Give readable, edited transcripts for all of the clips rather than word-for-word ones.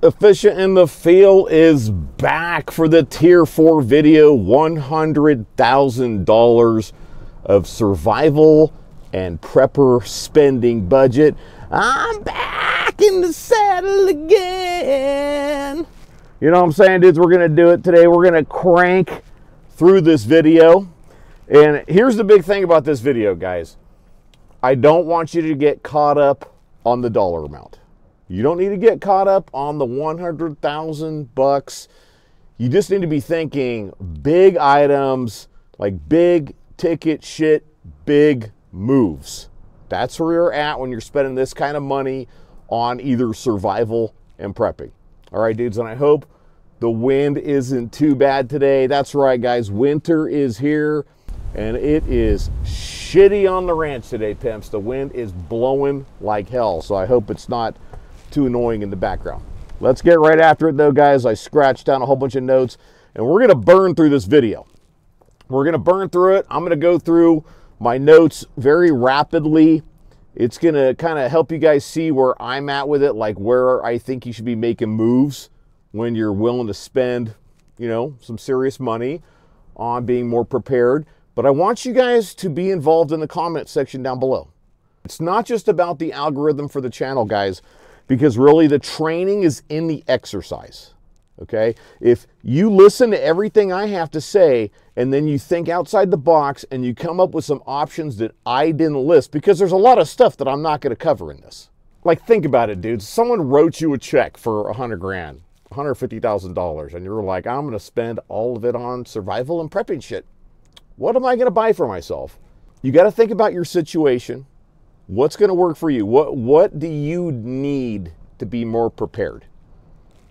Efficient in the Field is back for the Tier 4 video. $100,000 of survival and prepper spending budget. I'm back in the saddle again. You know what I'm saying, dudes? We're going to do it today. We're going to crank through this video. And here's the big thing about this video, guys. I don't want you to get caught up on the dollar amount. You don't need to get caught up on the 100,000 bucks. You just need to be thinking big items, like big ticket shit, big moves. That's where you're at when you're spending this kind of money on either survival and prepping. All right, dudes, and I hope the wind isn't too bad today. That's right, guys. Winter is here, and it is shitty on the ranch today, pimps. The wind is blowing like hell, so I hope it's not too annoying in the background. Let's get right after it though, guys. I scratched down a whole bunch of notes and we're going to burn through this video. We're going to burn through it. I'm going to go through my notes very rapidly. It's going to kind of help you guys see where I'm at with it, like where I think you should be making moves when you're willing to spend, you know, some serious money on being more prepared. But I want you guys to be involved in the comment section down below. It's not just about the algorithm for the channel, guys, because really the training is in the exercise, okay? If you listen to everything I have to say and then you think outside the box and you come up with some options that I didn't list, because there's a lot of stuff that I'm not gonna cover in this. Like, think about it, dudes. Someone wrote you a check for 100 grand, $150,000, and you're like, I'm gonna spend all of it on survival and prepping shit. What am I gonna buy for myself? You gotta think about your situation. What's going to work for you? What do you need to be more prepared?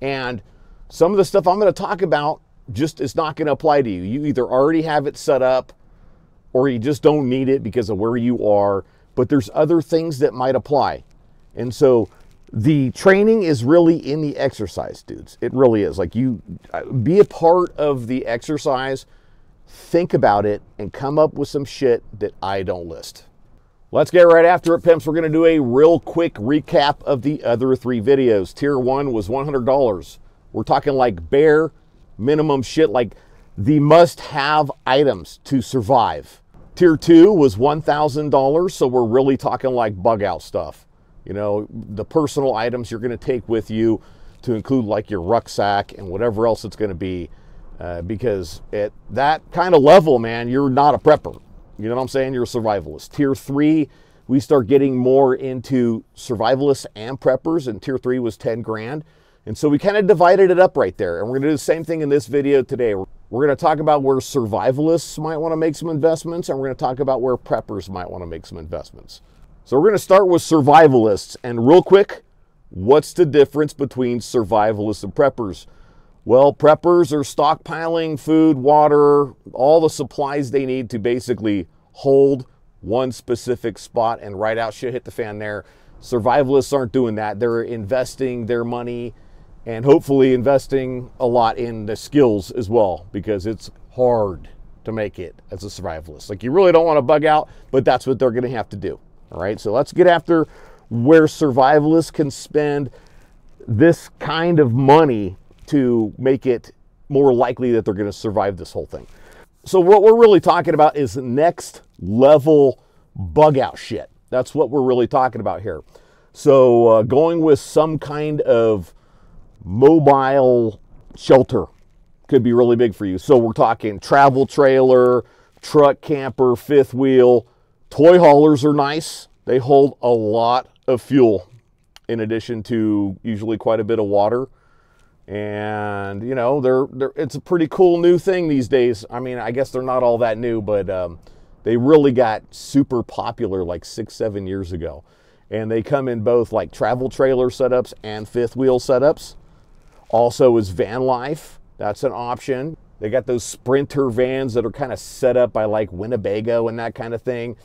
And some of the stuff I'm going to talk about just is not going to apply to you. You either already have it set up or you just don't need it because of where you are, but there's other things that might apply. And so the training is really in the exercise, dudes. It really is. Like, you be a part of the exercise, think about it, and come up with some shit that I don't list. Let's get right after it, pimps. We're going to do a real quick recap of the other three videos. Tier 1 was $100. We're talking like bare minimum shit, like the must-have items to survive. Tier 2 was $1,000, so we're really talking like bug-out stuff. You know, the personal items you're going to take with you to include like your rucksack and whatever else it's going to be, because at that kind of level, man, you're not a prepper. You know what I'm saying? You're a survivalist. Tier 3, we start getting more into survivalists and preppers, and Tier 3 was 10 grand. And so we kind of divided it up right there. And we're going to do the same thing in this video today. We're going to talk about where survivalists might want to make some investments, and we're going to talk about where preppers might want to make some investments. So we're going to start with survivalists. And real quick, what's the difference between survivalists and preppers? Well, preppers are stockpiling food, water, all the supplies they need to basically hold one specific spot and ride out shit, hit the fan there. Survivalists aren't doing that. They're investing their money and hopefully investing a lot in the skills as well, because it's hard to make it as a survivalist. Like, you really don't want to bug out, but that's what they're going to have to do. All right, so let's get after where survivalists can spend this kind of money to make it more likely that they're going to survive this whole thing. So what we're really talking about is next level bug out shit. That's what we're really talking about here. So going with some kind of mobile shelter could be really big for you. So we're talking travel trailer, truck camper, fifth wheel. Toy haulers are nice. They hold a lot of fuel in addition to usually quite a bit of water. And, you know, it's a pretty cool new thing these days. I mean, I guess they're not all that new, but they really got super popular like 6-7 years ago. And they come in both like travel trailer setups and fifth wheel setups. Also is van life. That's an option. They got those Sprinter vans that are kind of set up by like Winnebago and that kind of thing.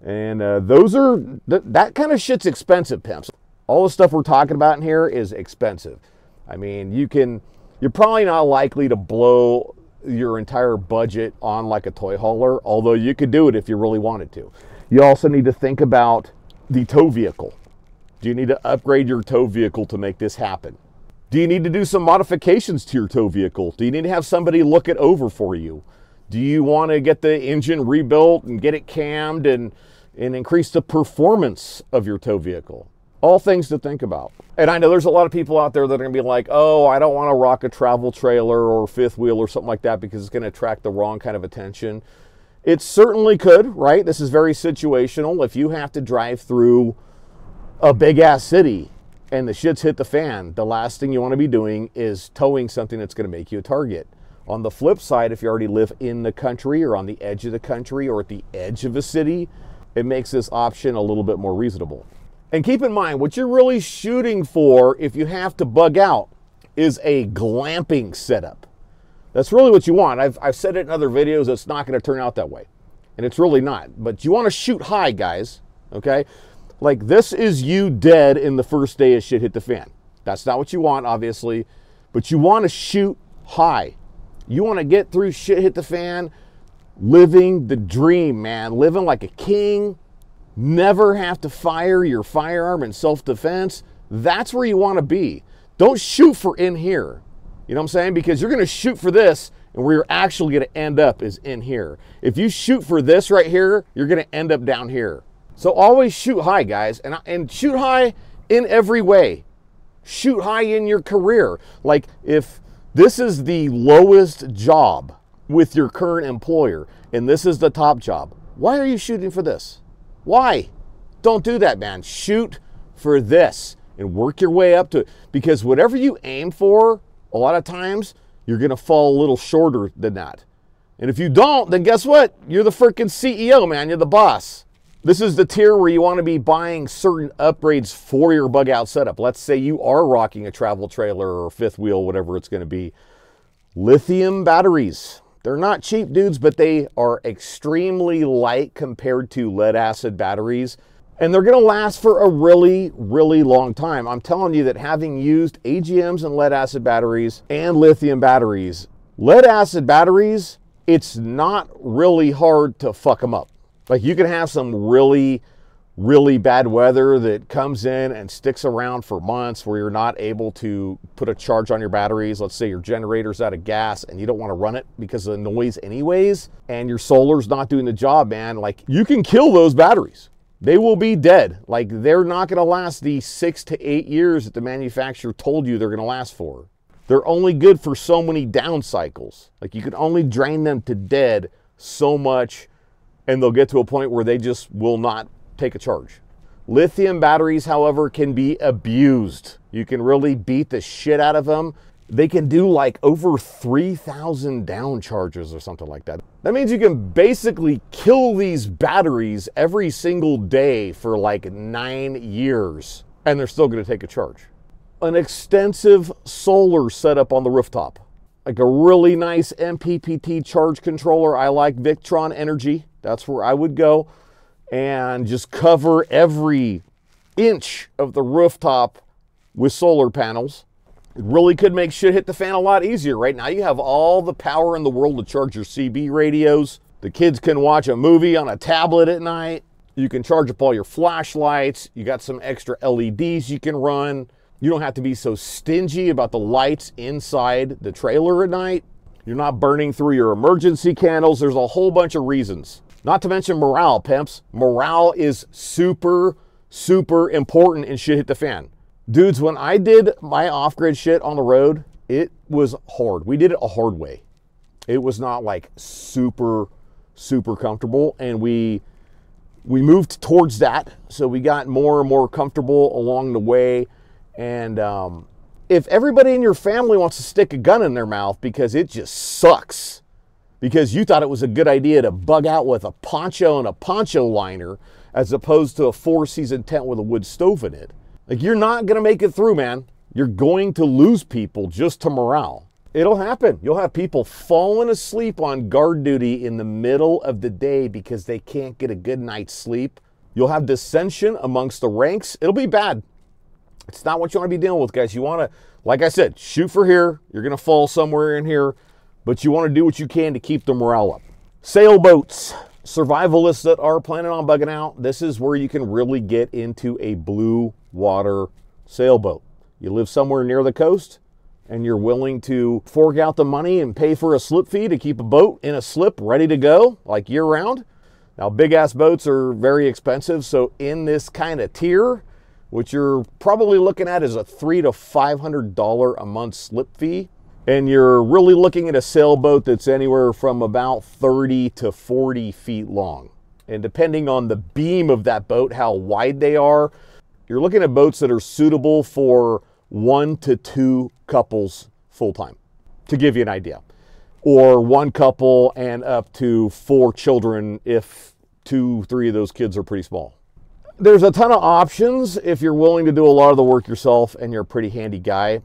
And that kind of shit's expensive, pimps. All the stuff we're talking about in here is expensive. I mean, you're probably not likely to blow your entire budget on like a toy hauler, although you could do it if you really wanted to. You also need to think about the tow vehicle. Do you need to upgrade your tow vehicle to make this happen? Do you need to do some modifications to your tow vehicle? Do you need to have somebody look it over for you? Do you want to get the engine rebuilt and get it cammed and increase the performance of your tow vehicle? All things to think about. And I know there's a lot of people out there that are going to be like, oh, I don't want to rock a travel trailer or fifth wheel or something like that because it's going to attract the wrong kind of attention. It certainly could, right? This is very situational. If you have to drive through a big ass city and the shit's hit the fan, the last thing you want to be doing is towing something that's going to make you a target. On the flip side, if you already live in the country or on the edge of the country or at the edge of a city, it makes this option a little bit more reasonable. And keep in mind, what you're really shooting for if you have to bug out is a glamping setup. That's really what you want. I've said it in other videos, it's not going to turn out that way. And it's really not. But you want to shoot high, guys, okay? Like, this is you dead in the first day of shit hit the fan. That's not what you want, obviously. But you want to shoot high. You want to get through shit hit the fan living the dream, man. Living like a king. Never have to fire your firearm in self-defense. That's where you want to be. Don't shoot for in here. You know what I'm saying? Because you're going to shoot for this, and where you're actually going to end up is in here. If you shoot for this right here, you're going to end up down here. So always shoot high, guys, and shoot high in every way. Shoot high in your career. Like, if this is the lowest job with your current employer, and this is the top job, why are you shooting for this? Why? Don't do that, man. Shoot for this and work your way up to it. Because whatever you aim for, a lot of times, you're going to fall a little shorter than that. And if you don't, then guess what? You're the freaking CEO, man. You're the boss. This is the tier where you want to be buying certain upgrades for your bug out setup. Let's say you are rocking a travel trailer or fifth wheel, whatever it's going to be. Lithium batteries. They're not cheap, dudes, but they are extremely light compared to lead acid batteries. And they're going to last for a really, really long time. I'm telling you that having used AGMs and lead acid batteries and lithium batteries, lead acid batteries, it's not really hard to fuck them up. Like, you can have some really, really bad weather that comes in and sticks around for months where you're not able to put a charge on your batteries. Let's say your generator's out of gas and you don't want to run it because of the noise anyways, and your solar's not doing the job, man. Like, you can kill those batteries. They will be dead. Like, they're not going to last the 6 to 8 years that the manufacturer told you they're going to last for. They're only good for so many down cycles. Like, you can only drain them to dead so much, and they'll get to a point where they just will not take a charge. Lithium batteries, however, can be abused. You can really beat the shit out of them. They can do like over 3,000 down charges or something like that. That means you can basically kill these batteries every single day for like 9 years, and they're still going to take a charge. An extensive solar setup on the rooftop. Like a really nice MPPT charge controller. I like Victron Energy. That's where I would go. And just cover every inch of the rooftop with solar panels. It really could make shit hit the fan a lot easier. Right now you have all the power in the world to charge your CB radios. The kids can watch a movie on a tablet at night. You can charge up all your flashlights. You got some extra LEDs you can run. You don't have to be so stingy about the lights inside the trailer at night. You're not burning through your emergency candles. There's a whole bunch of reasons. Not to mention morale, pimps. Morale is super, super important in shit hit the fan. Dudes, when I did my off-grid shit on the road, it was hard. We did it a hard way. It was not like super, super comfortable, and we moved towards that. So we got more and more comfortable along the way. And if everybody in your family wants to stick a gun in their mouth because it just sucks, because you thought it was a good idea to bug out with a poncho and a poncho liner as opposed to a 4-season tent with a wood stove in it, like, you're not going to make it through, man. You're going to lose people just to morale. It'll happen. You'll have people falling asleep on guard duty in the middle of the day because they can't get a good night's sleep. You'll have dissension amongst the ranks. It'll be bad. It's not what you want to be dealing with, guys. You want to, like I said, shoot for here. You're going to fall somewhere in here, but you want to do what you can to keep the morale up. Sailboats. Survivalists that are planning on bugging out, this is where you can really get into a blue water sailboat. You live somewhere near the coast, and you're willing to fork out the money and pay for a slip fee to keep a boat in a slip ready to go, like year round. Now, big ass boats are very expensive, so in this kind of tier, which you're probably looking at is a $300 to $500 a month slip fee, and you're really looking at a sailboat that's anywhere from about 30 to 40 feet long. And depending on the beam of that boat, how wide they are, you're looking at boats that are suitable for 1 to 2 couples full-time, to give you an idea. Or 1 couple and up to 4 children if 2, 3 of those kids are pretty small. There's a ton of options if you're willing to do a lot of the work yourself and you're a pretty handy guy.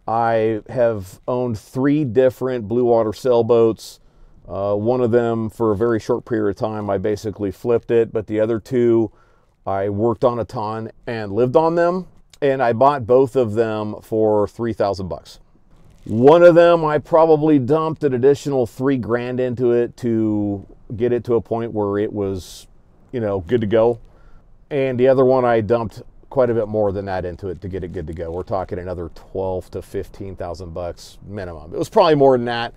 I have owned 3 different blue water sailboats. One of them, for a very short period of time, I basically flipped it, but the other 2, I worked on a ton and lived on them, and I bought both of them for $3,000. One of them, I probably dumped an additional $3 grand into it to get it to a point where it was, you know, good to go. And the other one, I dumped quite a bit more than that into it to get it good to go. We're talking another $12,000 to $15,000 minimum. It was probably more than that.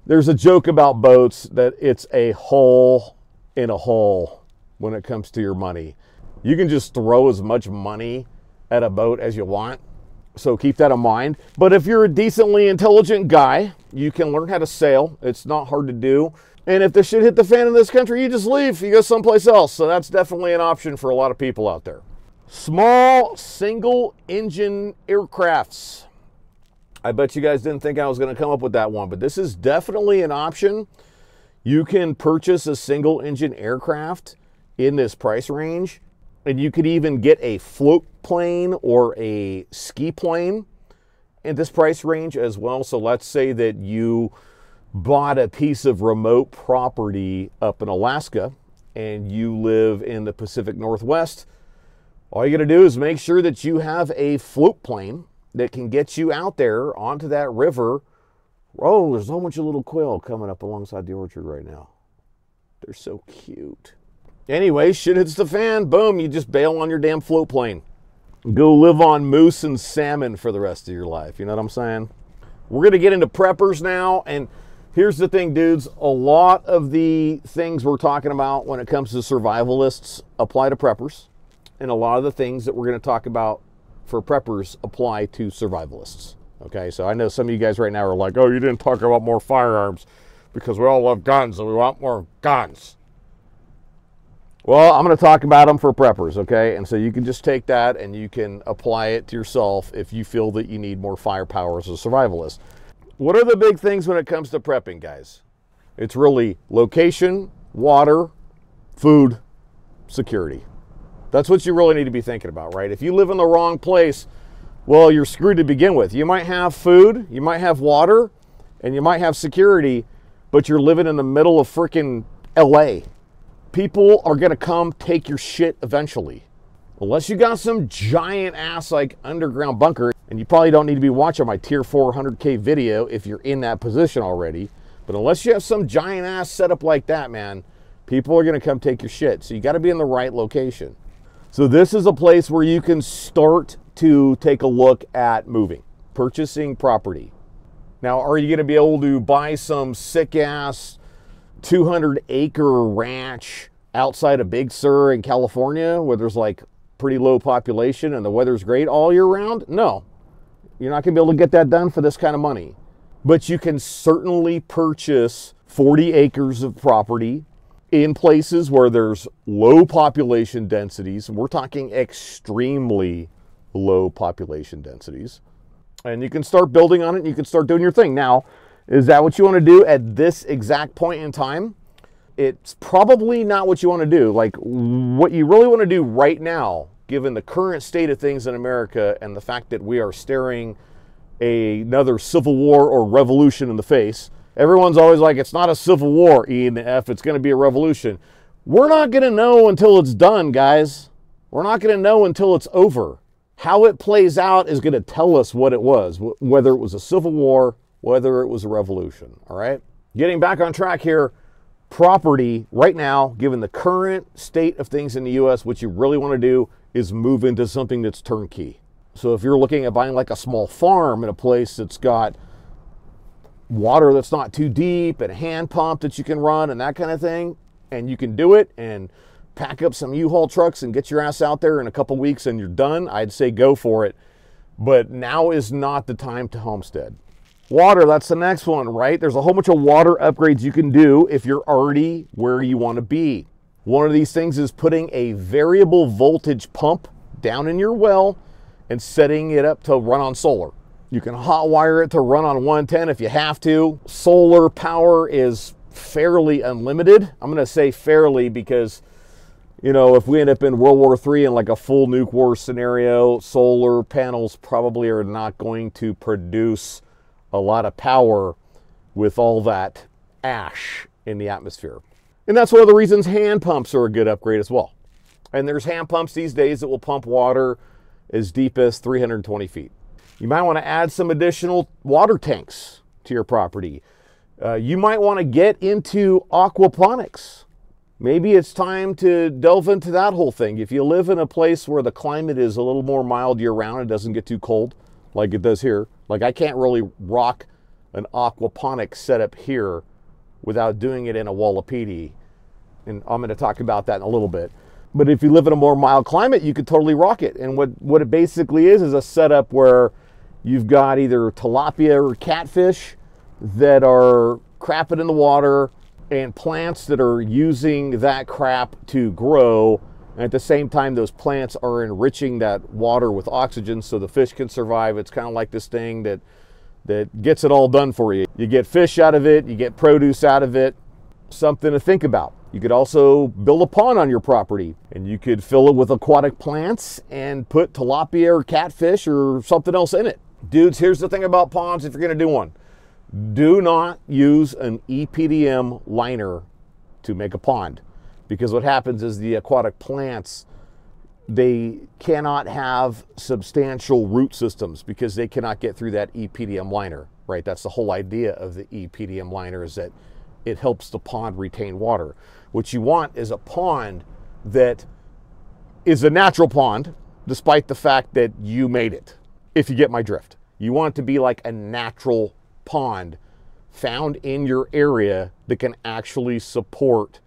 There's a joke about boats that it's a hole in a hole when it comes to your money. You can just throw as much money at a boat as you want, so keep that in mind. But if you're a decently intelligent guy, you can learn how to sail. It's not hard to do. And if the shit hit the fan in this country, you just leave. You go someplace else. So that's definitely an option for a lot of people out there. Small single engine aircrafts. I bet you guys didn't think I was going to come up with that one, but this is definitely an option. You can purchase a single engine aircraft in this price range, and you could even get a float plane or a ski plane in this price range as well. So let's say that you bought a piece of remote property up in Alaska and you live in the Pacific Northwest. All you got to do is make sure that you have a float plane that can get you out there onto that river. Oh, there's a whole bunch of little quail coming up alongside the orchard right now. They're so cute. Anyway, shit hits the fan, boom, you just bail on your damn float plane. Go live on moose and salmon for the rest of your life. You know what I'm saying? We're going to get into preppers now, and here's the thing, dudes. A lot of the things we're talking about when it comes to survivalists apply to preppers, and a lot of the things that we're going to talk about for preppers apply to survivalists. Okay, so I know some of you guys right now are like, oh, you didn't talk about more firearms because we all love guns and we want more guns. Well, I'm going to talk about them for preppers, okay? And so you can just take that and you can apply it to yourself if you feel that you need more firepower as a survivalist. What are the big things when it comes to prepping, guys? It's really location, water, food, security. That's what you really need to be thinking about, right? If you live in the wrong place, well, you're screwed to begin with. You might have food, you might have water, and you might have security, but you're living in the middle of freaking LA. People are going to come take your shit eventually. Unless you got some giant ass like underground bunker, and you probably don't need to be watching my tier 400K video if you're in that position already. But unless you have some giant ass setup like that, man, people are going to come take your shit. So you got to be in the right location. So this is a place where you can start to take a look at moving, purchasing property. Now, are you going to be able to buy some sick ass 200-acre ranch outside of Big Sur in California where there's like pretty low population and the weather's great all year round? No, you're not going to be able to get that done for this kind of money. But you can certainly purchase 40 acres of property in places where there's low population densities. We're talking extremely low population densities. And you can start building on it and you can start doing your thing. Now, is that what you want to do at this exact point in time? It's probably not what you want to do. Like, what you really want to do right now, given the current state of things in America and the fact that we are staring another civil war or revolution in the face. Everyone's always like, it's not a civil war, E and the F, it's going to be a revolution. We're not going to know until it's done, guys. We're not going to know until it's over. How it plays out is going to tell us what it was, whether it was a civil war, whether it was a revolution, all right? Getting back on track here, property right now, given the current state of things in the U.S., what you really want to do is move into something that's turnkey, So if you're looking at buying like a small farm in a place that's got water that's not too deep and a hand pump that you can run and that kind of thing, and you can do it and pack up some U-Haul trucks and get your ass out there in a couple weeks and you're done, I'd say go for it. But now is not the time to homestead. Water, that's the next one, right? There's a whole bunch of water upgrades you can do if you're already where you want to be. One of these things is putting a variable voltage pump down in your well and setting it up to run on solar. You can hot wire it to run on 110 if you have to. Solar power is fairly unlimited. I'm going to say fairly because, you know, if we end up in World War III in like a full nuke war scenario, solar panels probably are not going to produce a lot of power with all that ash in the atmosphere. And that's one of the reasons hand pumps are a good upgrade as well. And there's hand pumps these days that will pump water as deep as 320 feet. You might want to add some additional water tanks to your property. You might want to get into aquaponics. Maybe it's time to delve into that whole thing. If you live in a place where the climate is a little more mild year-round, it doesn't get too cold like it does here. Like I can't really rock an aquaponic setup here without doing it in a Wallapedi. And I'm going to talk about that in a little bit. But if you live in a more mild climate, you could totally rock it. And what it basically is a setup where you've got either tilapia or catfish that are crapping in the water and plants that are using that crap to grow. And at the same time, those plants are enriching that water with oxygen so the fish can survive. It's kind of like this thing that gets it all done for you. You get fish out of it, you get produce out of it, something to think about. You could also build a pond on your property and you could fill it with aquatic plants and put tilapia or catfish or something else in it. Dudes, here's the thing about ponds if you're gonna do one. Do not use an EPDM liner to make a pond, because what happens is the aquatic plants, they cannot have substantial root systems because they cannot get through that EPDM liner, right? That's the whole idea of the EPDM liner, is that it helps the pond retain water. What you want is a pond that is a natural pond, despite the fact that you made it, if you get my drift. You want it to be like a natural pond found in your area that can actually support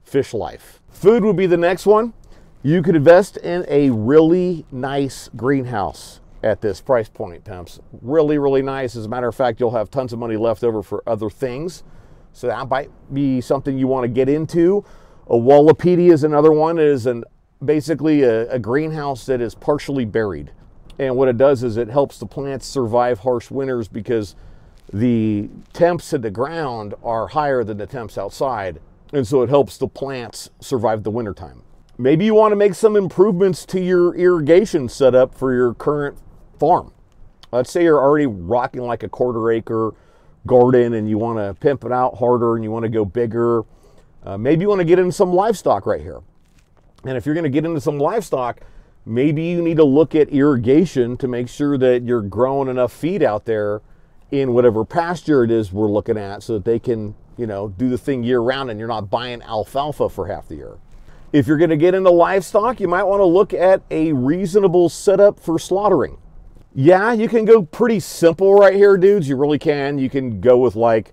fish life. Food would be the next one. You could invest in a really nice greenhouse at this price point, pimps. Really, really nice. As a matter of fact, you'll have tons of money left over for other things. So that might be something you want to get into. A Wallapedi is another one. It is basically a greenhouse that is partially buried. And what it does is it helps the plants survive harsh winters because the temps in the ground are higher than the temps outside. And so it helps the plants survive the wintertime. Maybe you want to make some improvements to your irrigation setup for your current farm. Let's say you're already rocking like a 1/4 acre garden and you want to pimp it out harder and you want to go bigger. Maybe you want to get into some livestock right here. And if you're going to get into some livestock, maybe you need to look at irrigation to make sure that you're growing enough feed out there in whatever pasture it is we're looking at so that they can, you know, do the thing year round and you're not buying alfalfa for half the year. If you're going to get into livestock, you might want to look at a reasonable setup for slaughtering. Yeah, you can go pretty simple right here, dudes. You really can. You can go with like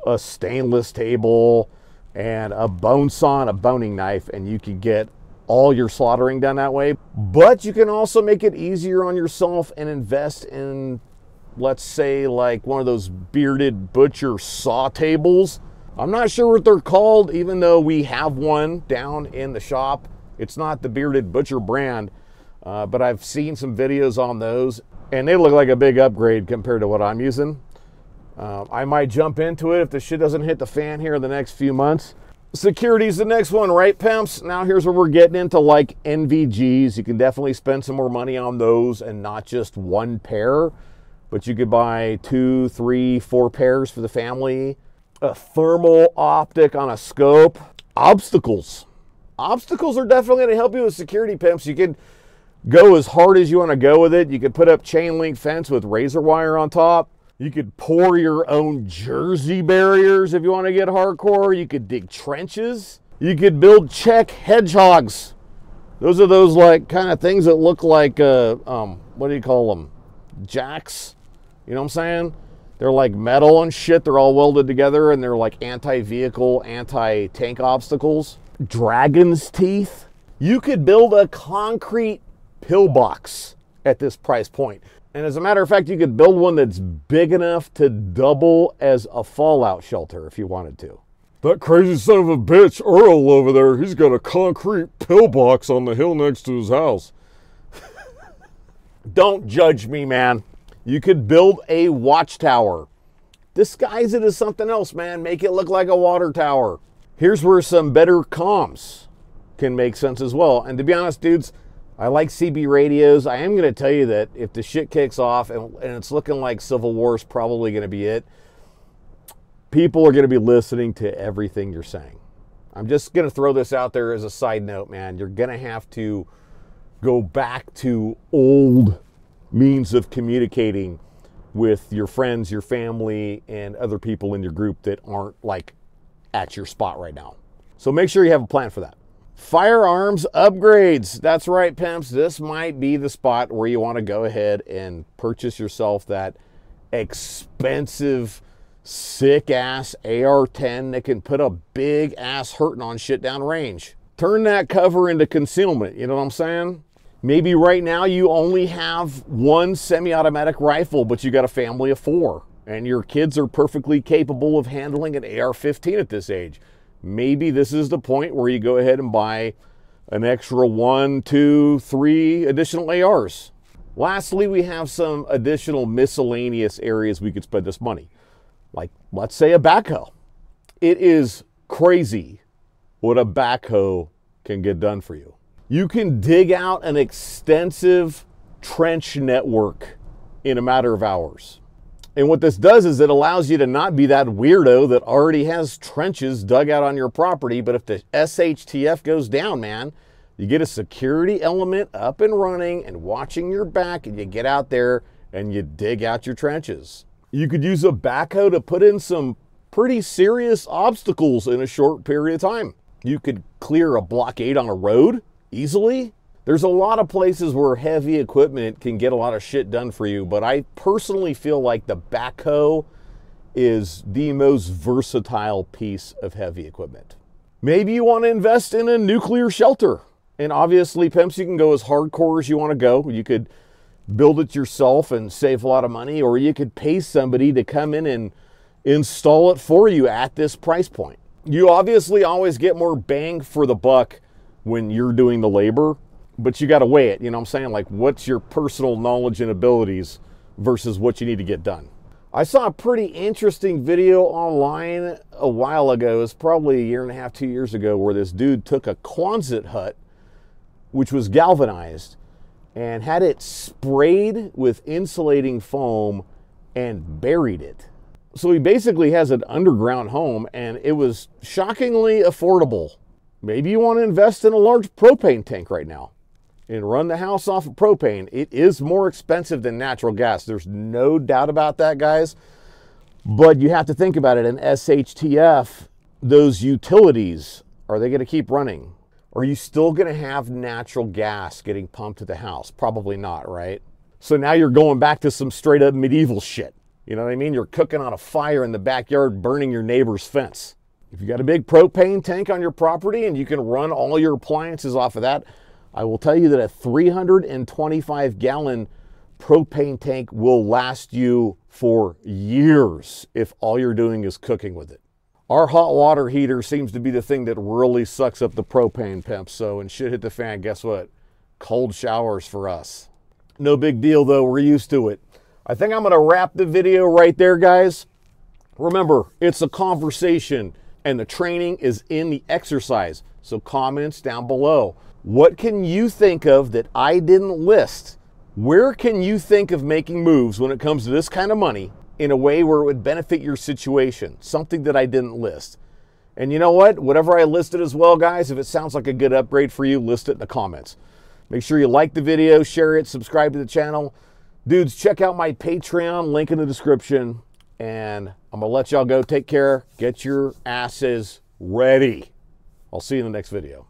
a stainless table and a bone saw and a boning knife, and you can get all your slaughtering done that way. But you can also make it easier on yourself and invest in, let's say, like one of those bearded butcher saw tables. I'm not sure what they're called, even though we have one down in the shop. It's not the bearded butcher brand, but I've seen some videos on those, and they look like a big upgrade compared to what I'm using. I might jump into it if the shit doesn't hit the fan here in the next few months. Security's the next one, right, pimps? Now here's where we're getting into like NVGs. You can definitely spend some more money on those and not just one pair, but you could buy 2, 3, 4 pairs for the family. A thermal optic on a scope. Obstacles. Obstacles are definitely going to help you with security, pimps. You can go as hard as you want to go with it. You could put up chain link fence with razor wire on top. You could pour your own Jersey barriers if you want to get hardcore. You could dig trenches. You could build check hedgehogs Those are those like kind of things that look like, what do you call them? Jacks. You know what I'm saying? They're like metal and shit. They're all welded together and they're like anti-vehicle, anti-tank obstacles. Dragon's teeth. You could build a concrete pillbox at this price point. And as a matter of fact, you could build one that's big enough to double as a fallout shelter if you wanted to. That crazy son of a bitch, Earl over there, he's got a concrete pillbox on the hill next to his house. Don't judge me, man. You could build a watchtower. Disguise it as something else, man. Make it look like a water tower. Here's where some better comms can make sense as well. And to be honest, dudes, I like CB radios. I am going to tell you that if the shit kicks off and it's looking like Civil War is probably going to be it, people are going to be listening to everything you're saying. I'm just going to throw this out there as a side note, man. You're going to have to go back to old means of communicating with your friends, your family, and other people in your group that aren't like at your spot right now. So make sure you have a plan for that. Firearms upgrades. That's right, pimps. This might be the spot where you want to go ahead and purchase yourself that expensive, sick-ass AR-10 that can put a big-ass hurting on shit down range. Turn that cover into concealment, you know what I'm saying? Maybe right now you only have one semi-automatic rifle, but you got a family of 4, and your kids are perfectly capable of handling an AR-15 at this age. Maybe this is the point where you go ahead and buy an extra 1, 2, 3 additional ARs. Lastly, we have some additional miscellaneous areas we could spend this money. Like, let's say a backhoe. It is crazy what a backhoe can get done for you. You can dig out an extensive trench network in a matter of hours. And what this does is it allows you to not be that weirdo that already has trenches dug out on your property. But if the SHTF goes down, man, you get a security element up and running and watching your back, and you get out there and you dig out your trenches. You could use a backhoe to put in some pretty serious obstacles in a short period of time. You could clear a blockade on a road easily. There's a lot of places where heavy equipment can get a lot of shit done for you, but I personally feel like the backhoe is the most versatile piece of heavy equipment. Maybe you want to invest in a nuclear shelter. And obviously, pimps, you can go as hardcore as you want to go. You could build it yourself and save a lot of money, or you could pay somebody to come in and install it for you at this price point. You obviously always get more bang for the buck when you're doing the labor, but you got to weigh it, you know what I'm saying? Like, what's your personal knowledge and abilities versus what you need to get done. I saw a pretty interesting video online a while ago. It was probably 1.5 years, 2 years ago, where this dude took a Quonset hut, which was galvanized, and had it sprayed with insulating foam and buried it. So he basically has an underground home, and it was shockingly affordable. Maybe you want to invest in a large propane tank right now and run the house off of propane. It is more expensive than natural gas. There's no doubt about that, guys. But you have to think about it. In SHTF, those utilities, are they going to keep running? Are you still going to have natural gas getting pumped to the house? Probably not, right? So now you're going back to some straight up medieval shit. You know what I mean? You're cooking on a fire in the backyard, burning your neighbor's fence. If you got a big propane tank on your property and you can run all your appliances off of that, I will tell you that a 325-gallon propane tank will last you for years if all you're doing is cooking with it. Our hot water heater seems to be the thing that really sucks up the propane, pimps. So when shit hit the fan, guess what? Cold showers for us. No big deal though, we're used to it. I think I'm gonna wrap the video right there, guys. Remember, it's a conversation and the training is in the exercise. So comments down below. What can you think of that I didn't list? Where can you think of making moves when it comes to this kind of money in a way where it would benefit your situation? Something that I didn't list. And you know what? Whatever I listed as well, guys, if it sounds like a good upgrade for you, list it in the comments. Make sure you like the video, share it, subscribe to the channel. Dudes, check out my Patreon, link in the description. And I'm going to let y'all go. Take care. Get your asses ready. I'll see you in the next video.